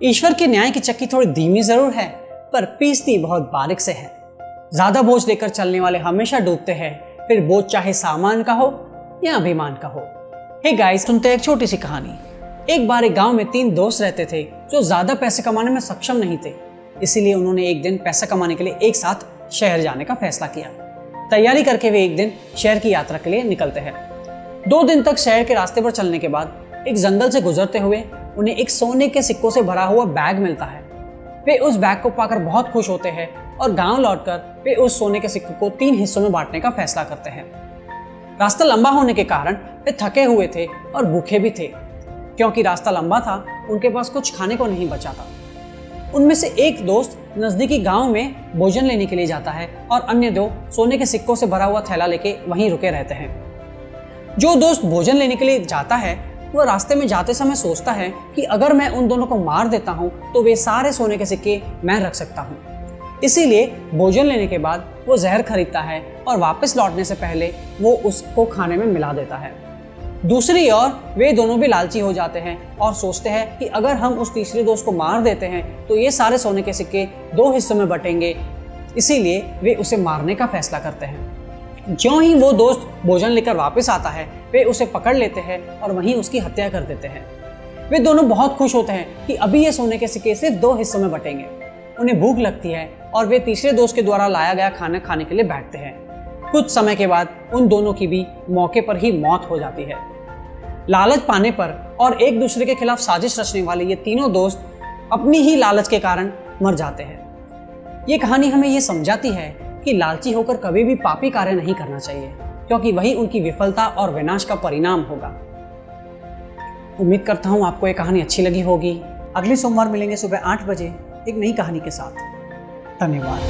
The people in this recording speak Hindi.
ईश्वर के न्याय की चक्की थोड़ी धीमी जरूर है, पर पीसती बहुत बारीक से है। ज्यादा बोझ लेकर चलने वाले हमेशा डूबते हैं, फिर बोझ चाहे सामान का हो या अभिमान का हो। हे गाइस, सुनते हैं एक छोटी सी कहानी। एक बार एक गांव में 3 दोस्त रहते थे जो ज्यादा पैसे कमाने में सक्षम नहीं थे। इसीलिए उन्होंने एक दिन पैसा कमाने के लिए एक साथ शहर जाने का फैसला किया। तैयारी करके वे एक दिन शहर की यात्रा के लिए निकलते हैं। 2 दिन तक शहर के रास्ते पर चलने के बाद एक जंगल से गुजरते हुए उन्हें एक सोने के सिक्कों से भरा हुआ बैग मिलता है। वे उस बैग को पाकर बहुत खुश होते हैं और गांव लौटकर वे उस सोने के सिक्कों को 3 हिस्सों में बांटने का फैसला करते हैं। रास्ता लंबा होने के कारण वे थके हुए थे और भूखे भी थे। क्योंकि रास्ता लंबा था, उनके पास कुछ खाने को नहीं बचा था। उनमें से एक दोस्त नजदीकी गांव में भोजन लेने के लिए जाता है और अन्य 2 सोने के सिक्कों से भरा हुआ थैला लेके वहीं रुके रहते हैं। जो दोस्त भोजन लेने के लिए जाता है वह रास्ते में जाते समय सोचता है कि अगर मैं उन दोनों को मार देता हूं तो वे सारे सोने के सिक्के मैं रख सकता हूं। इसीलिए भोजन लेने के बाद वो जहर खरीदता है और वापस लौटने से पहले वो उसको खाने में मिला देता है। दूसरी ओर वे दोनों भी लालची हो जाते हैं और सोचते हैं कि अगर हम उस तीसरे दोस्त को मार देते हैं तो ये सारे सोने के सिक्के 2 हिस्सों में बटेंगे। इसीलिए वे उसे मारने का फैसला करते हैं। ज्यों ही वो दोस्त भोजन लेकर वापस आता है, वे उसे पकड़ लेते हैं और वहीं उसकी हत्या कर देते हैं। वे दोनों बहुत खुश होते हैं कि अभी ये सोने के सिक्के सिर्फ 2 हिस्सों में बटेंगे। उन्हें भूख लगती है और वे तीसरे दोस्त के द्वारा लाया गया खाना खाने के लिए बैठते हैं। कुछ समय के बाद उन दोनों की भी मौके पर ही मौत हो जाती है। लालच पाने पर और एक दूसरे के खिलाफ साजिश रचने वाले ये तीनों दोस्त अपनी ही लालच के कारण मर जाते हैं। ये कहानी हमें ये समझाती है कि लालची होकर कभी भी पापी कार्य नहीं करना चाहिए, क्योंकि वही उनकी विफलता और विनाश का परिणाम होगा। उम्मीद करता हूँ आपको ये कहानी अच्छी लगी होगी। अगले सोमवार मिलेंगे सुबह 8 बजे एक नई कहानी के साथ। धन्यवाद।